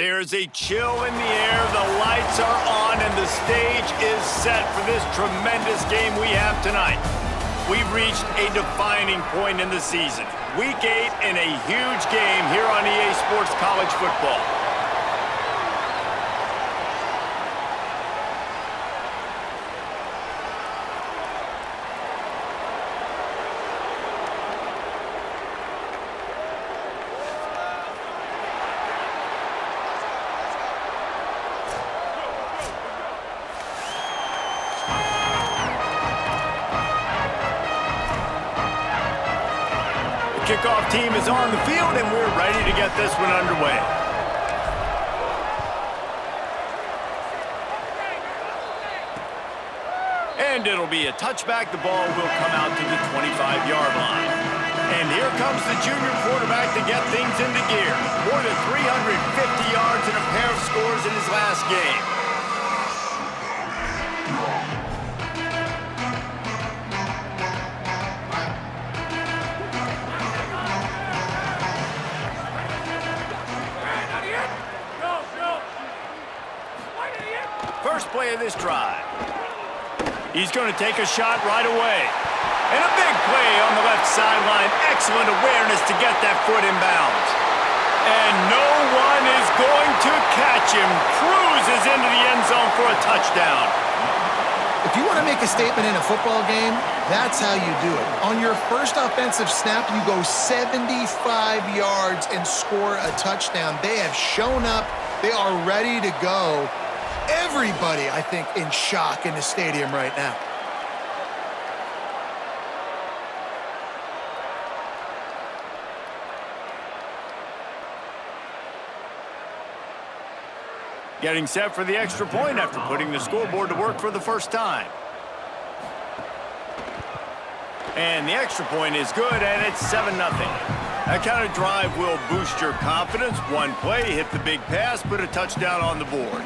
There's a chill in the air, the lights are on, and the stage is set for this tremendous game we have tonight. We've reached a defining point in the season. Week 8 in a huge game here on EA Sports College Football. Kickoff team is on the field, and we're ready to get this one underway. And it'll be a touchback. The ball will come out to the 25-yard line. And here comes the junior quarterback to get things into gear. More than 350 yards and a pair of scores in his last game. First play of this drive. He's going to take a shot right away. And a big play on the left sideline. Excellent awareness to get that foot in bounds. And no one is going to catch him. Cruises into the end zone for a touchdown. If you want to make a statement in a football game, that's how you do it. On your first offensive snap, you go 75 yards and score a touchdown. They have shown up. They are ready to go. Everybody, I think, in shock in the stadium right now. Getting set for the extra point after putting the scoreboard to work for the first time. And the extra point is good, and it's 7-0. That kind of drive will boost your confidence. One play, hit the big pass, put a touchdown on the board.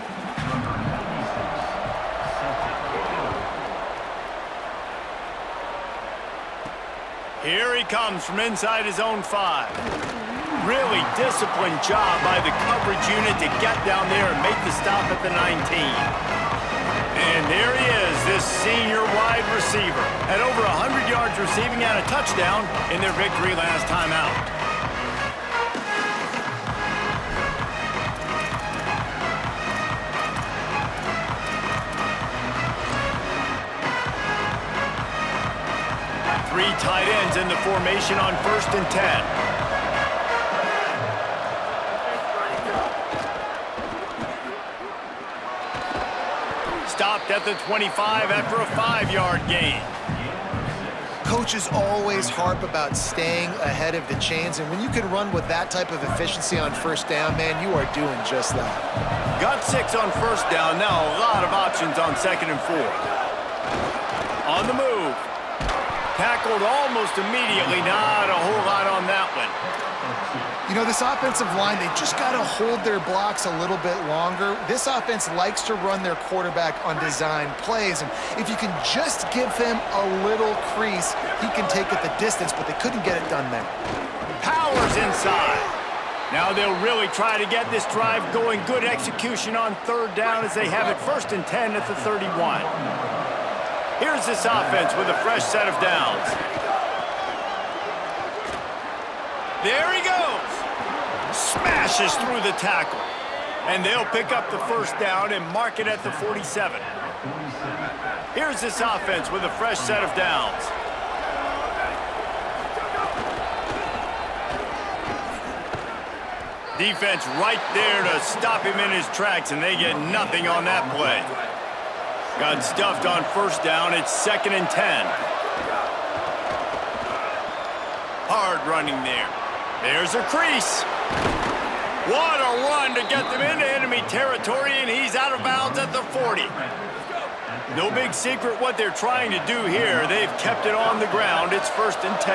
Here he comes from inside his own 5. Really disciplined job by the coverage unit to get down there and make the stop at the 19. And there he is, this senior wide receiver. Had over 100 yards receiving and a touchdown in their victory last time out. Three tight ends in the formation on 1st and 10. Stopped at the 25 after a 5-yard gain. Coaches always harp about staying ahead of the chains, and when you can run with that type of efficiency on 1st down, man, you are doing just that. Got 6 on 1st down. Now a lot of options on 2nd and 4th. On the move. Tackled almost immediately. Not a whole lot on that one. You know, this offensive line, they just got to hold their blocks a little bit longer. This offense likes to run their quarterback on design plays, and if you can just give him a little crease, he can take it the distance, but they couldn't get it done there. Powers inside. Now they'll really try to get this drive going. Good execution on 3rd down as they have it 1st and 10 at the 31. Here's this offense with a fresh set of downs. There he goes. Smashes through the tackle. And they'll pick up the 1st down and mark it at the 47. Here's this offense with a fresh set of downs. Defense right there to stop him in his tracks, and they get nothing on that play. Got stuffed on 1st down. It's 2nd and 10. Hard running there. There's a crease. What a run to get them into enemy territory, and he's out of bounds at the 40. No big secret what they're trying to do here. They've kept it on the ground. It's 1st and 10.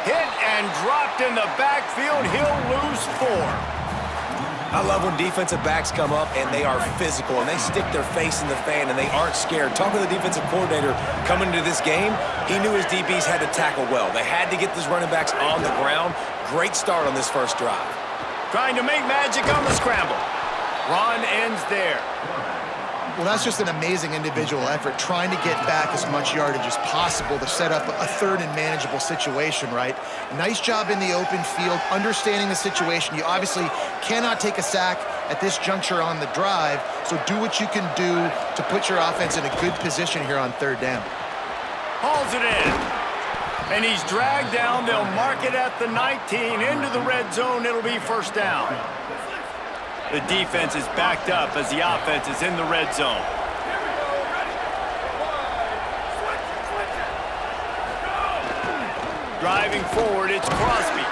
Hit and dropped in the backfield. He'll lose 4. I love when defensive backs come up and they are physical and they stick their face in the fan and they aren't scared. Talking to the defensive coordinator coming into this game, he knew his DBs had to tackle well. They had to get these running backs on the ground. Great start on this first drive. Trying to make magic on the scramble. Run ends there. Well, that's just an amazing individual effort, trying to get back as much yardage as possible to set up a third and manageable situation, right? Nice job in the open field, understanding the situation. You obviously cannot take a sack at this juncture on the drive, so do what you can do to put your offense in a good position here on third down. Hauls it in. And he's dragged down. They'll mark it at the 19. Into the red zone. It'll be first down. The defense is backed up as the offense is in the red zone. Driving forward, it's Crosby.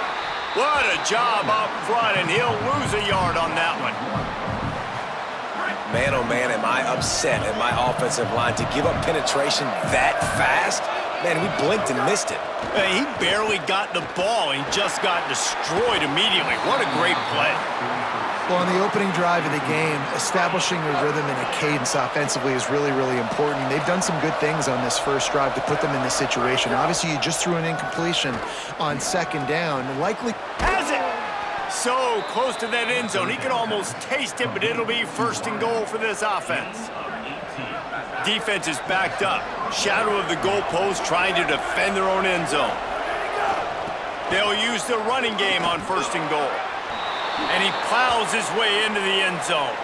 What a job up front, and he'll lose a yard on that one. Man, oh man, am I upset at my offensive line to give up penetration that fast? Man, we blinked and missed it. He barely got the ball. He just got destroyed immediately. What a great play. Well, on the opening drive of the game, establishing a rhythm and a cadence offensively is really, really important. They've done some good things on this first drive to put them in this situation. Obviously, you just threw an incompletion on second down. Likely has it. So close to that end zone. He could almost taste it, but it'll be first and goal for this offense. Defense is backed up. Shadow of the goalpost, trying to defend their own end zone. They'll use the running game on first and goal. And he plows his way into the end zone.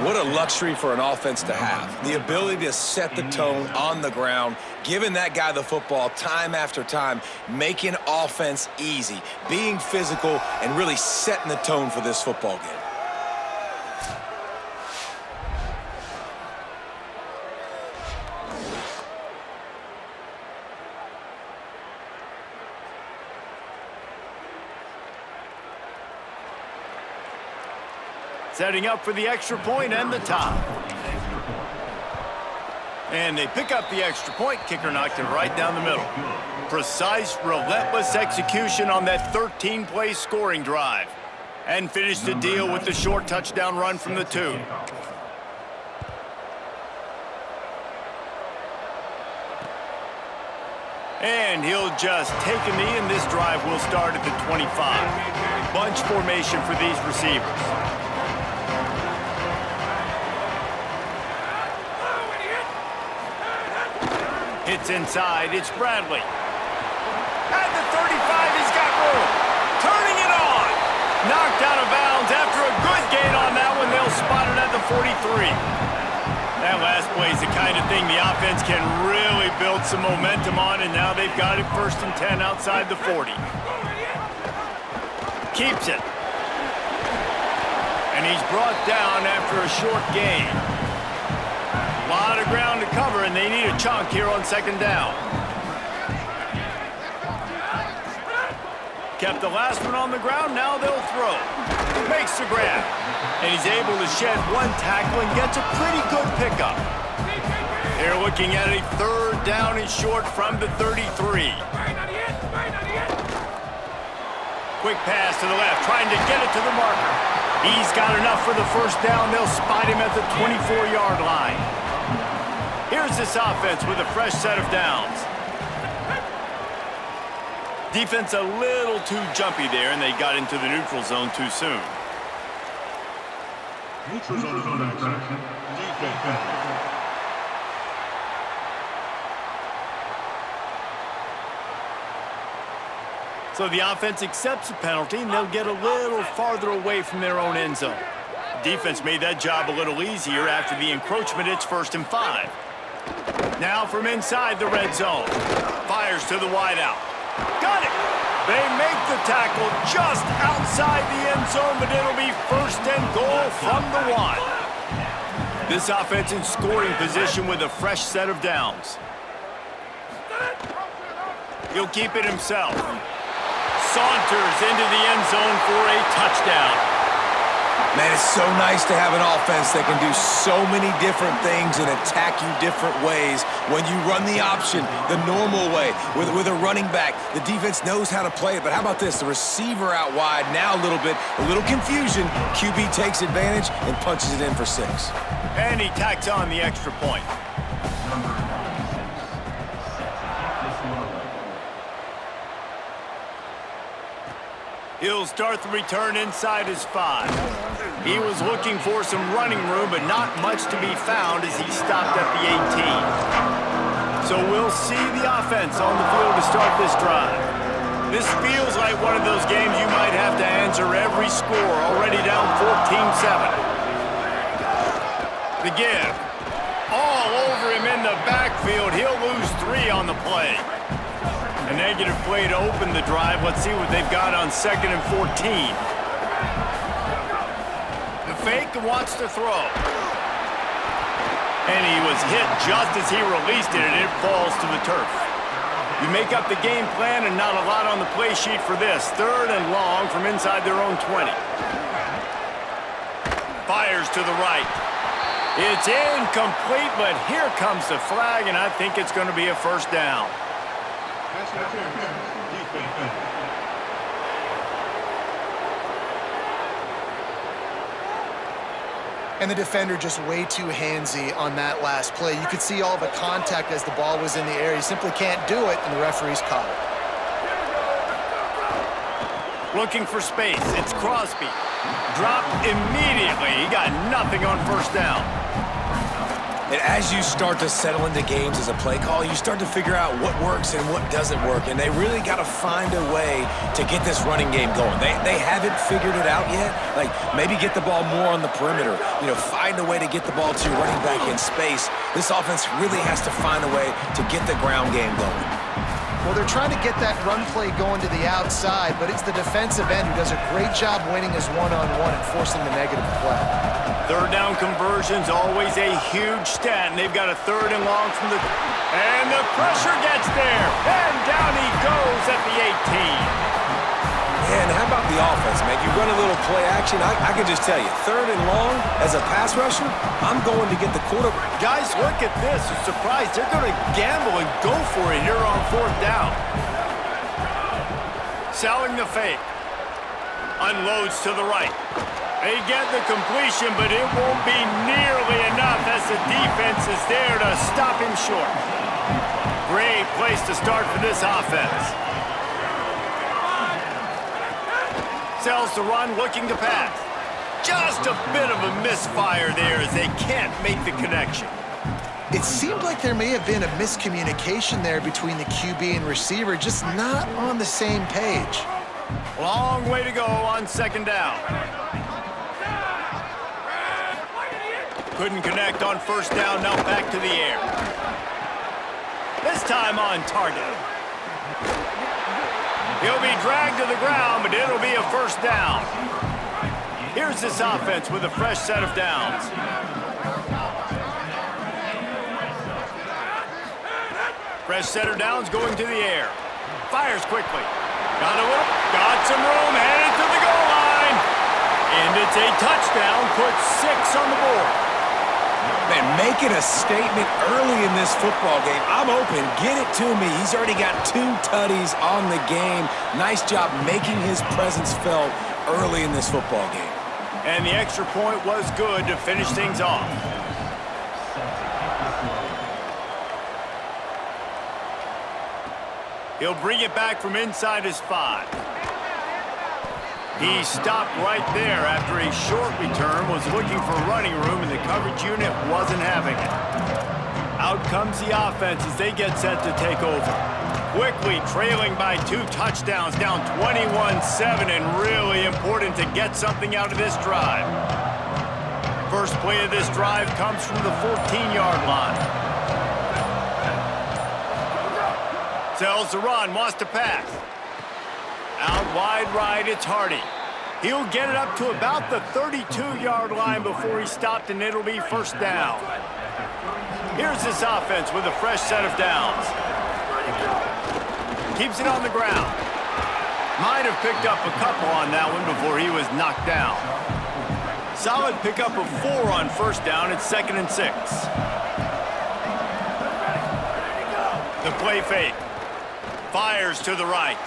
What a luxury for an offense to have. The ability to set the tone on the ground, giving that guy the football time after time, making offense easy, being physical, and really setting the tone for this football game. Setting up for the extra point and the tie. And they pick up the extra point. Kicker knocked it right down the middle. Precise, relentless execution on that 13-play scoring drive. And finished the deal with the short touchdown run from the 2. And he'll just take a knee, and this drive will start at the 25. Bunch formation for these receivers. Hits inside, it's Bradley. At the 35, he's got room. Turning it on. Knocked out of bounds after a good gain on that one. They'll spot it at the 43. That last play is the kind of thing the offense can really build some momentum on, and now they've got it first and 10 outside the 40. Keeps it. And he's brought down after a short gain. A lot of ground to cover, and they need a chunk here on second down. Kept the last one on the ground, now they'll throw. Makes the grab, and he's able to shed one tackle and gets a pretty good pickup. They're looking at a third down and short from the 33. Quick pass to the left, trying to get it to the marker. He's got enough for the first down. They'll spot him at the 24-yard line. Here's this offense with a fresh set of downs. Defense a little too jumpy there, and they got into the neutral zone too soon. Neutral zone is under attack. Defense. So the offense accepts a penalty, and they'll get a little farther away from their own end zone. Defense made that job a little easier after the encroachment. It's 1st and 5. Now from inside the red zone. Fires to the wideout. Got it! They make the tackle just outside the end zone, but it'll be 1st and goal from the 1. This offense in scoring position with a fresh set of downs. He'll keep it himself. Saunters into the end zone for a touchdown. Man, it's so nice to have an offense that can do so many different things and attack you different ways. When you run the option the normal way with a running back, the defense knows how to play it. But how about this? The receiver out wide, now a little confusion. QB takes advantage and punches it in for 6. And he tacks on the extra point. He'll start the return inside his 5. He was looking for some running room, but not much to be found as he stopped at the 18. So we'll see the offense on the field to start this drive. This feels like one of those games you might have to answer every score, already down 14-7. The give. All over him in the backfield. He'll lose 3 on the play. A negative play to open the drive. Let's see what they've got on 2nd and 14. The fake wants to throw. And he was hit just as he released it, and it falls to the turf. You make up the game plan and not a lot on the play sheet for this. 3rd and long from inside their own 20. Fires to the right. It's incomplete, but here comes the flag, and I think it's going to be a first down. And the defender just way too handsy on that last play. You could see all the contact as the ball was in the air. He simply can't do it, and the referee's caught it. Looking for space. It's Crosby. Dropped immediately. He got nothing on first down. And as you start to settle into games as a play call, you start to figure out what works and what doesn't work. And they really got to find a way to get this running game going. They haven't figured it out yet. Like, maybe get the ball more on the perimeter. You know, find a way to get the ball to your running back in space. This offense really has to find a way to get the ground game going. Well, they're trying to get that run play going to the outside, but it's the defensive end who does a great job winning his one-on-one and forcing the negative play. 3rd down conversion's always a huge stat, and they've got a 3rd and long from the... And the pressure gets there, and down he goes at the 18. And how about the offense, man? You run a little play action. I can just tell you, 3rd and long, as a pass rusher, I'm going to get the quarterback. Guys, look at this. I'm surprised. They're going to gamble and go for it here on 4th down. Selling the fake. Unloads to the right. They get the completion, but it won't be nearly enough as the defense is there to stop him short. Great place to start for this offense. Sells the run, looking to pass. Just a bit of a misfire there as they can't make the connection. It seemed like there may have been a miscommunication there between the QB and receiver, just not on the same page. Long way to go on 2nd down. Couldn't connect on 1st down, now back to the air. This time on target. He'll be dragged to the ground, but it'll be a first down. Here's this offense with a fresh set of downs. Fresh set of downs going to the air. Fires quickly. Got some room, headed to the goal line. And it's a touchdown, puts 6 on the board. Man, making a statement early in this football game. I'm open. Get it to me. He's already got 2 tutties on the game. Nice job making his presence felt early in this football game. And the extra point was good to finish things off. He'll bring it back from inside his 5. He stopped right there after a short return, was looking for running room, and the coverage unit wasn't having it. Out comes the offense as they get set to take over. Quickly trailing by 2 touchdowns, down 21-7, and really important to get something out of this drive. First play of this drive comes from the 14-yard line. Sells the run, wants to pass. Out wide right, it's Hardy. He'll get it up to about the 32-yard line before he stopped, and it'll be first down. Here's this offense with a fresh set of downs. Keeps it on the ground. Might have picked up a couple on that one before he was knocked down. Solid pickup of 4 on first down. It's 2nd and 6. The play fake. Fires to the right.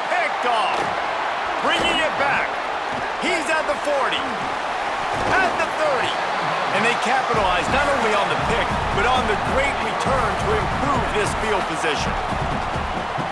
Picked off. Bringing it back. He's at the 40. At the 30. And they capitalize not only on the pick, but on the great return to improve this field position.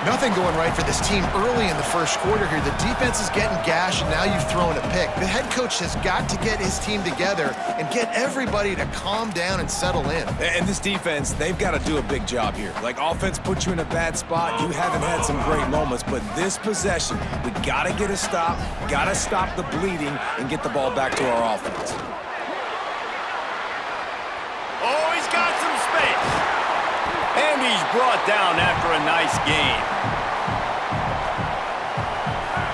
Nothing going right for this team early in the first quarter here. The defense is getting gashed, and now you've thrown a pick. The head coach has got to get his team together and get everybody to calm down and settle in. And this defense, they've got to do a big job here. Like, offense puts you in a bad spot. You haven't had some great moments, but this possession, we got to get a stop, got to stop the bleeding, and get the ball back to our offense. Oh, he's got some space. And he's brought down after a nice game.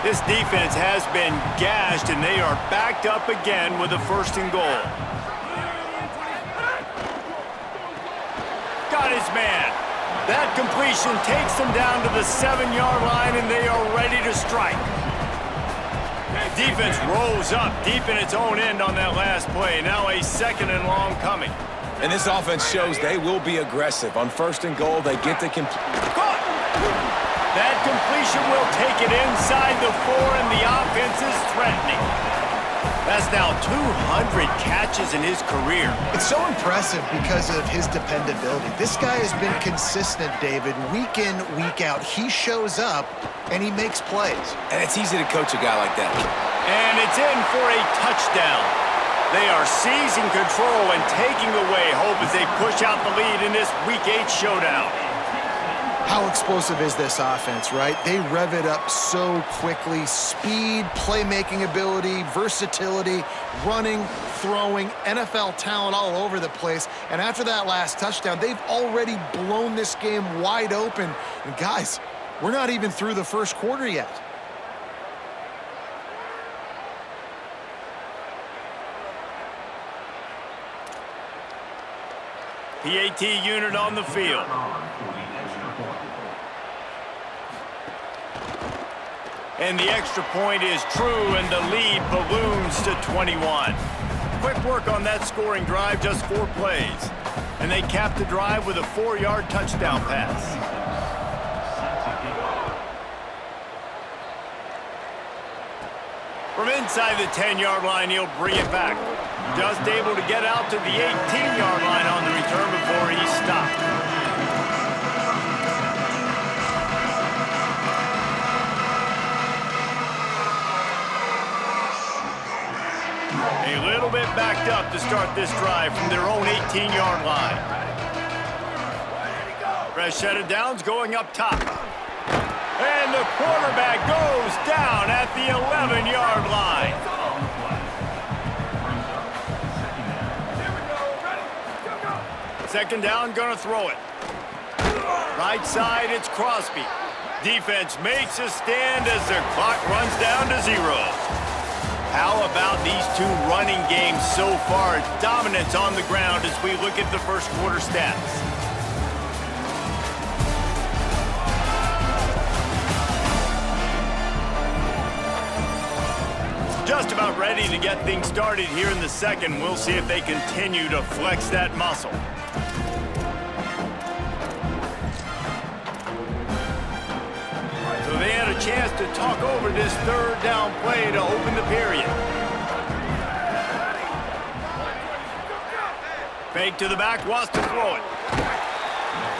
This defense has been gashed, and they are backed up again with a 1st and goal. Got his man. That completion takes them down to the 7-yard line, and they are ready to strike. Defense rolls up deep in its own end on that last play. Now a 2nd and long coming. And this offense shows they will be aggressive. On 1st and goal, they get the Caught! That completion will take it inside the 4, and the offense is threatening. That's now 200 catches in his career. It's so impressive because of his dependability. This guy has been consistent, David, week in, week out. He shows up, and he makes plays. And it's easy to coach a guy like that. And it's in for a touchdown. They are seizing control and taking away hope as they push out the lead in this Week 8 showdown. How explosive is this offense, right? They rev it up so quickly. Speed, playmaking ability, versatility, running, throwing, NFL talent all over the place. And after that last touchdown, they've already blown this game wide open. And guys, we're not even through the first quarter yet. PAT unit on the field. And the extra point is true, and the lead balloons to 21. Quick work on that scoring drive, just 4 plays. And they cap the drive with a 4-yard touchdown pass. From inside the 10-yard line, he'll bring it back. Just able to get out to the 18-yard line on the return before he stopped. A little bit backed up to start this drive from their own 18-yard line. Fresh set of downs going up top. And the quarterback goes down at the 11-yard line. Second down, gonna throw it. Right side, it's Crosby. Defense makes a stand as the clock runs down to 0. How about these two running games so far? Dominance on the ground as we look at the first quarter stats. Just about ready to get things started here in the second. We'll see if they continue to flex that muscle. So they had a chance to talk over this 3rd down play to open the period. Fake to the back, wants to throw it.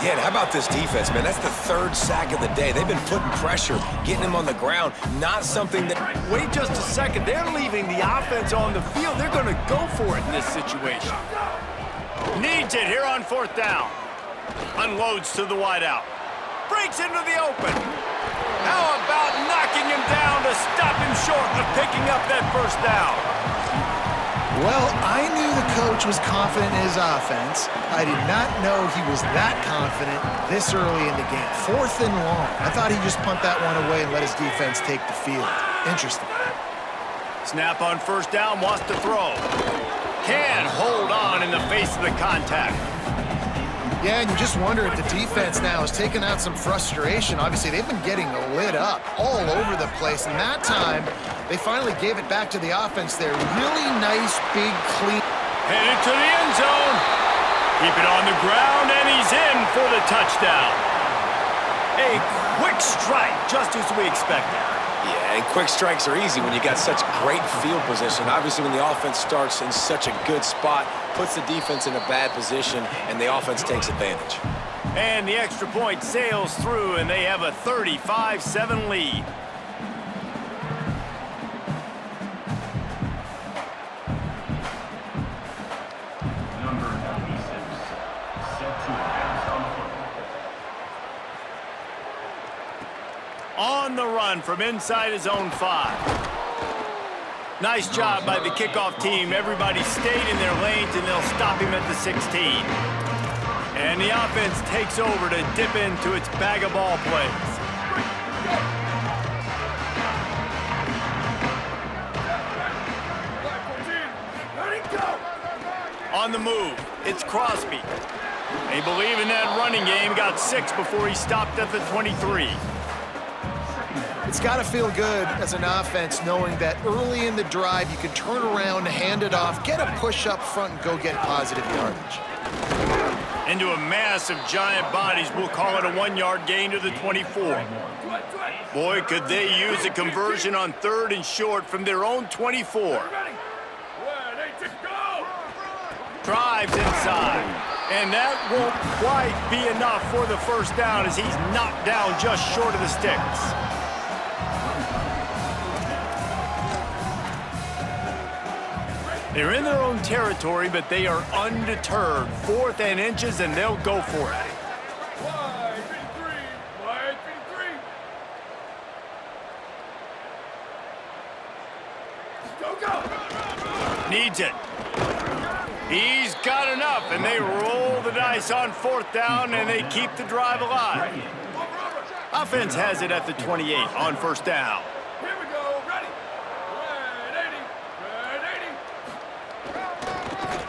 Yeah, and how about this defense, man? That's the 3rd sack of the day. They've been putting pressure, getting him on the ground. Not something that... Wait just a second. They're leaving the offense on the field. They're going to go for it in this situation. Needs it here on 4th down. Unloads to the wideout. Breaks into the open. How about knocking him down to stop him short of picking up that 1st down? Well, I knew the coach was confident in his offense. I did not know he was that confident this early in the game. 4th and long. I thought he'd just punt that one away and let his defense take the field. Interesting. Snap on 1st down, wants to throw. Can hold on in the face of the contact. Yeah, and you just wonder if the defense now has taken out some frustration. Obviously, they've been getting lit up all over the place, and that time They finally gave it back to the offense there. Really nice, big, clean. Headed to the end zone. Keep it on the ground, and he's in for the touchdown. A quick strike, just as we expected. Yeah, and quick strikes are easy when you got such great field position. Obviously, when the offense starts in such a good spot, puts the defense in a bad position, and the offense takes advantage. And the extra point sails through, and they have a 35-7 lead. Number 96, set to pass on the football. On the run from inside his own 5. Nice job by the kickoff team. Everybody stayed in their lanes, and they'll stop him at the 16. And the offense takes over to dip into its bag of ball plays. On the move, it's Crosby. They believe in that running game. Got 6 before he stopped at the 23. It's got to feel good as an offense knowing that early in the drive you can turn around, hand it off, get a push up front, and go get positive yardage. Into a mass of giant bodies. We'll call it a 1-yard gain to the 24. Boy, could they use a conversion on 3rd and short from their own 24. Drives inside. And that won't quite be enough for the first down as he's knocked down just short of the sticks. They're in their own territory, but they are undeterred. 4th and inches, and they'll go for it. Needs it. He's got enough, and they roll the dice on 4th down, and they keep the drive alive. Offense has it at the 28 on 1st down.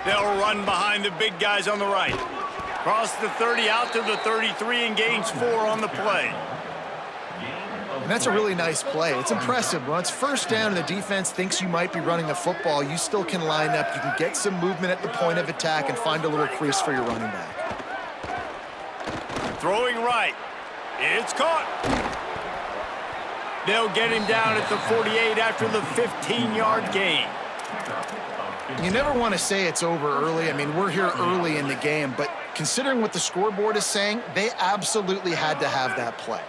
They'll run behind the big guys on the right. Cross the 30 out to the 33 and gains 4 on the play. And that's a really nice play. It's impressive. Once 1st down and the defense thinks you might be running the football, you still can line up. You can get some movement at the point of attack and find a little crease for your running back. Throwing right. It's caught. They'll get him down at the 48 after the 15-yard gain. You never want to say it's over early. I mean, we're here early in the game, but considering what the scoreboard is saying, they absolutely had to have that play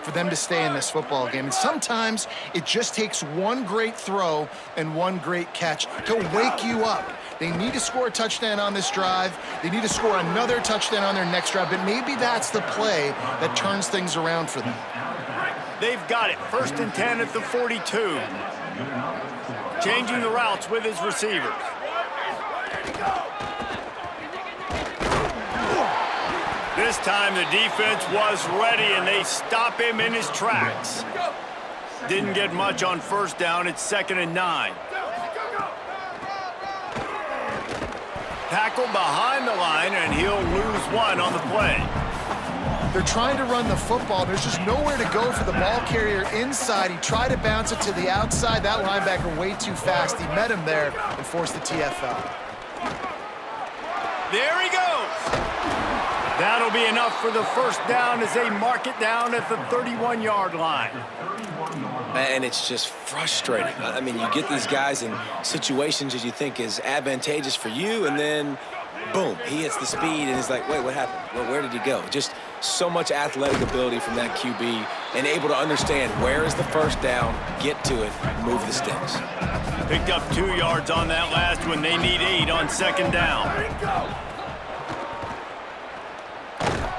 for them to stay in this football game. And sometimes it just takes one great throw and one great catch to wake you up. They need to score a touchdown on this drive. They need to score another touchdown on their next drive, but maybe that's the play that turns things around for them. They've got it. 1st and 10 at the 42. Changing the routes with his receivers. This time the defense was ready, and they stop him in his tracks. Didn't get much on 1st down. It's 2nd and 9. Tackle behind the line, and he'll lose 1 on the play. They're trying to run the football. There's just nowhere to go for the ball carrier inside. He tried to bounce it to the outside. That linebacker way too fast. He met him there and forced the TFL. There he goes. That'll be enough for the 1st down as they mark it down at the 31-yard line. And it's just frustrating. I mean, you get these guys in situations that you think is advantageous for you, and then, boom, he hits the speed, and he's like, wait, what happened? Well, where did he go? Just so much athletic ability from that QB and able to understand where is the 1st down, get to it, move the sticks. Picked up 2 yards on that last one. They need 8 on 2nd down.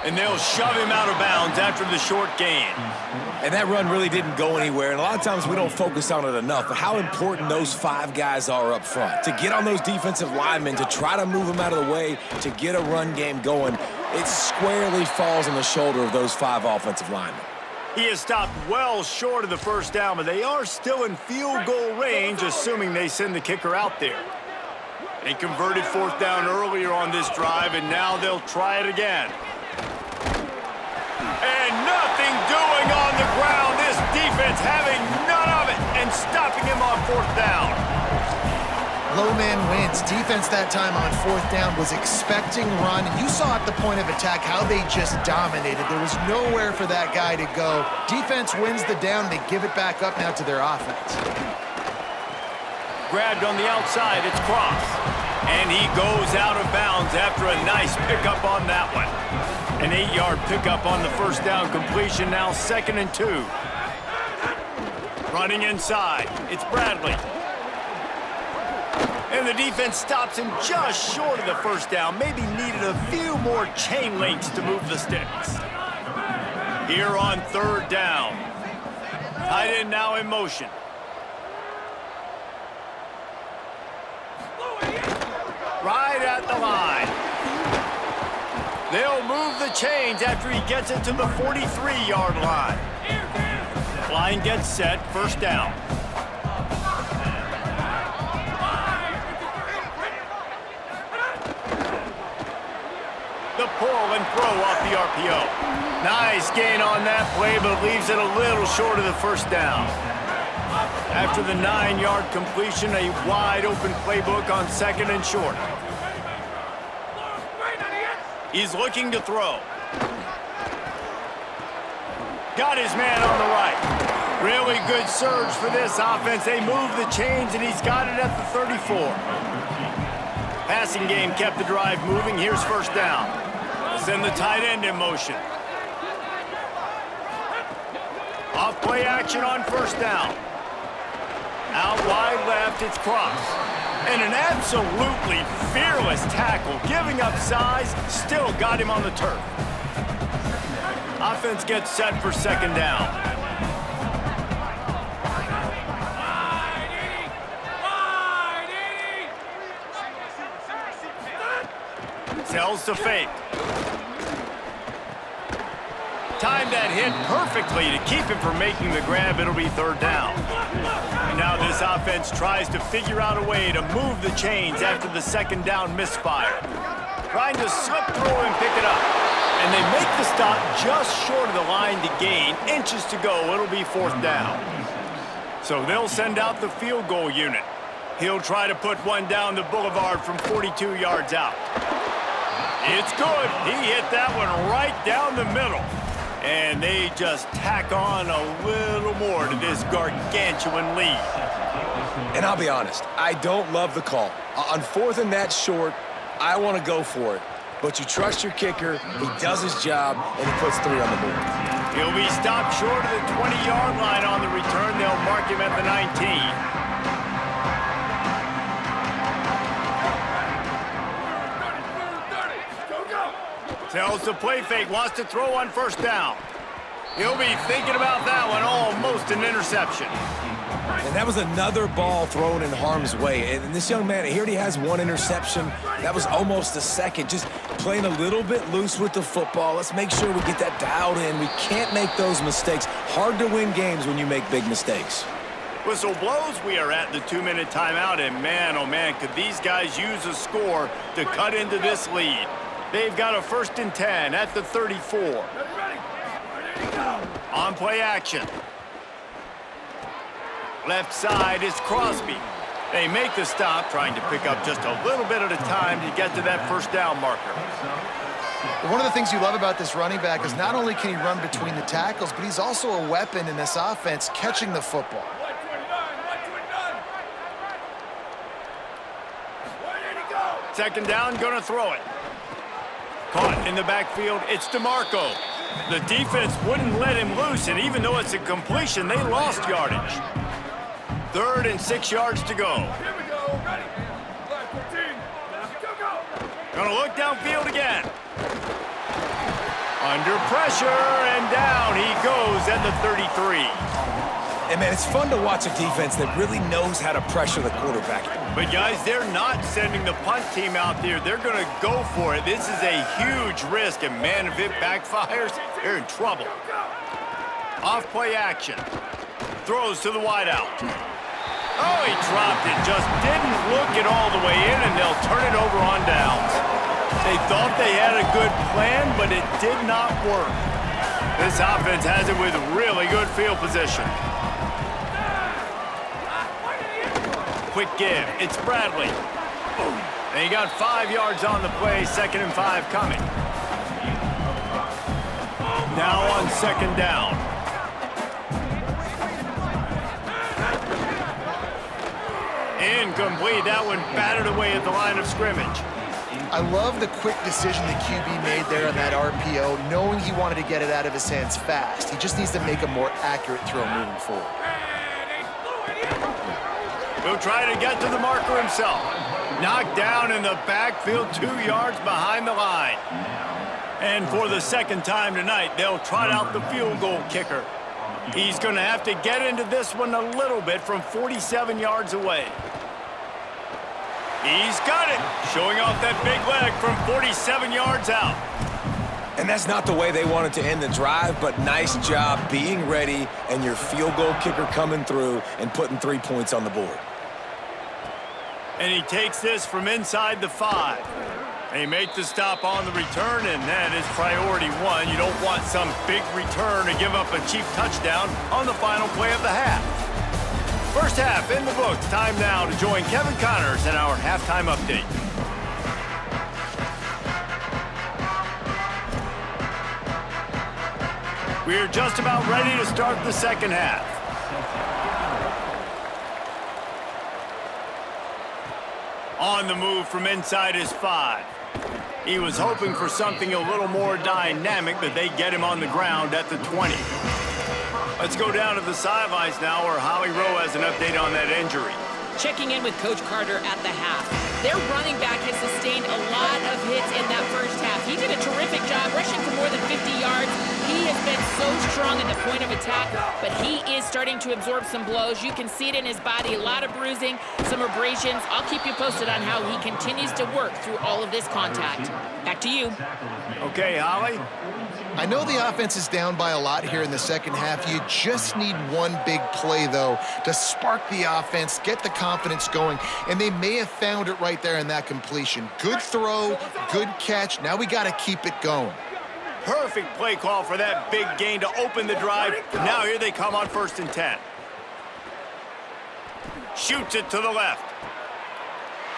And they'll shove him out of bounds after the short gain. And that run really didn't go anywhere. And a lot of times we don't focus on it enough, but how important those 5 guys are up front. To get on those defensive linemen, to try to move them out of the way, to get a run game going, it squarely falls on the shoulder of those 5 offensive linemen. He is stopped well short of the 1st down, but they are still in field goal range, assuming they send the kicker out there. They converted 4th down earlier on this drive, and now they'll try it again. And nothing doing on the ground. This defense having none of it. And stopping him on 4th down. Low man wins. Defense that time on 4th down was expecting run. And you saw at the point of attack how they just dominated. There was nowhere for that guy to go. Defense wins the down. They give it back up now to their offense. Grabbed on the outside, it's Cross. And he goes out of bounds after a nice pickup on that one. An 8-yard pickup on the 1st down completion, now 2nd and 2. Running inside, it's Bradley. And the defense stops him just short of the 1st down. Maybe needed a few more chain links to move the sticks. Here on 3rd down. Tight end now in motion. Right at the line. They'll move the chains after he gets it to the 43-yard line. Line gets set, 1st down. The pull and throw off the RPO. Nice gain on that play, but leaves it a little short of the 1st down. After the 9-yard completion, a wide-open playbook on 2nd and short. He's looking to throw. Got his man on the right. Really good surge for this offense. They move the chains, and he's got it at the 34. Passing game kept the drive moving. Here's 1st down. Send the tight end in motion. Off play action on 1st down. Out wide left, it's Cross. And an absolutely fearless tackle, giving up size, still got him on the turf. Offense gets set for 2nd down. Tells to fake. Timed that hit perfectly to keep him from making the grab. It'll be 3rd down. And now this offense tries to figure out a way to move the chains after the 2nd down misfire. Trying to slip through and pick it up. And they make the stop just short of the line to gain. Inches to go. It'll be 4th down. So they'll send out the field goal unit. He'll try to put one down the boulevard from 42 yards out. It's good. He hit that one right down the middle. And they just tack on a little more to this gargantuan lead. And I'll be honest, I don't love the call. On 4th and that short, I want to go for it. But you trust your kicker, he does his job, and he puts 3 on the board. He'll be stopped short of the 20-yard line on the return. They'll mark him at the 19. Tells the play fake, wants to throw on 1st down. He'll be thinking about that one, almost an interception. And that was another ball thrown in harm's way. And this young man, he already has 1 interception. That was almost a 2nd. Just playing a little bit loose with the football. Let's make sure we get that dialed in. We can't make those mistakes. Hard to win games when you make big mistakes. Whistle blows. We are at the 2-minute timeout. And man, oh man, could these guys use a score to cut into this lead. They've got a 1st and 10 at the 34. On play action. Left side is Crosby. They make the stop, trying to pick up just a little bit at a time to get to that 1st down marker. One of the things you love about this running back is not only can he run between the tackles, but he's also a weapon in this offense catching the football. Second down, gonna throw it. Caught in the backfield, it's DeMarco. The defense wouldn't let him loose, and even though it's a completion, they lost yardage. 3rd and 6 yards to go. Here we go, ready. Line 14. Go. Gonna look downfield again. Under pressure, and down he goes at the 33. And, man, it's fun to watch a defense that really knows how to pressure the quarterback. But, guys, they're not sending the punt team out there. They're going to go for it. This is a huge risk, and, man, if it backfires, they're in trouble. Off play action. Throws to the wideout. Oh, he dropped it. Just didn't look it all the way in, and they'll turn it over on downs. They thought they had a good plan, but it did not work. This offense has it with really good field position. quick give. It's Bradley. And he got 5 yards on the play, 2nd and 5 coming. Now on 2nd down. Incomplete. That one batted away at the line of scrimmage. I love the quick decision the QB made there on that RPO, knowing he wanted to get it out of his hands fast. He just needs to make a more accurate throw moving forward. He'll try to get to the marker himself. Knocked down in the backfield, 2 yards behind the line. And for the 2nd time tonight, they'll trot out the field goal kicker. He's going to have to get into this one a little bit from 47 yards away. He's got it, showing off that big leg from 47 yards out. And that's not the way they wanted to end the drive, but nice job being ready and your field goal kicker coming through and putting 3 points on the board. And he takes this from inside the 5. They make the stop on the return, and that is priority 1. You don't want some big return to give up a cheap touchdown on the final play of the half. First half in the books. Time now to join Kevin Connors in our halftime update. We're just about ready to start the 2nd half. On the move from inside his 5. He was hoping for something a little more dynamic, but they get him on the ground at the 20. Let's go down to the sidelines now, where Howie Rowe has an update on that injury. Checking in with Coach Carter at the half. Their running back has sustained a lot of hits in that first half. He did a terrific job rushing for more than 50 yards. He has been so strong at the point of attack, but he is starting to absorb some blows. You can see it in his body, a lot of bruising, some abrasions. I'll keep you posted on how he continues to work through all of this contact. Back to you. Okay, Holly. I know the offense is down by a lot here in the 2nd half. You just need one big play, though, to spark the offense, get the confidence going, and they may have found it right there in that completion. Good throw, good catch. Now we got to keep it going. Perfect play call for that big gain to open the drive. Now here they come on 1st and 10. Shoots it to the left.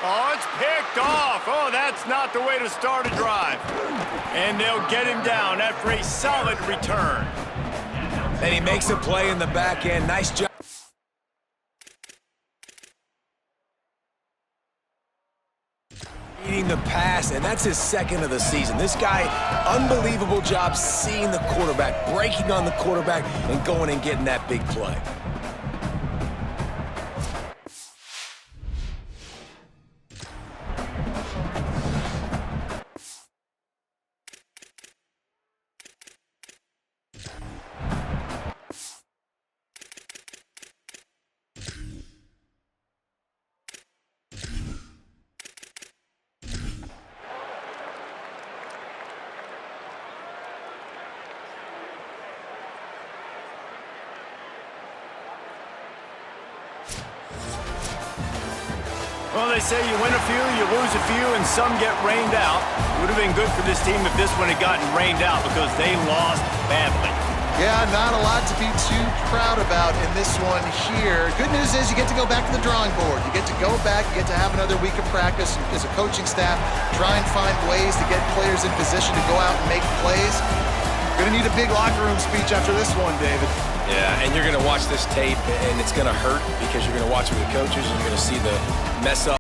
Oh, it's picked off. Oh, that's not the way to start a drive. And they'll get him down after a solid return. And he makes a play in the back end. Nice job. Eating the pass, and that's his 2nd of the season. This guy, unbelievable job seeing the quarterback, breaking on the quarterback, and going and getting that big play. Well, they say you win a few, you lose a few, and some get rained out. Would have been good for this team if this one had gotten rained out, because they lost badly. Yeah, not a lot to be too proud about in this one here. Good news is you get to go back to the drawing board. You get to go back, you get to have another week of practice as a coaching staff, try and find ways to get players in position to go out and make plays. Gonna need a big locker room speech after this one, David. Yeah, and you're going to watch this tape, and it's going to hurt because you're going to watch it with the coaches, and you're going to see the mess up.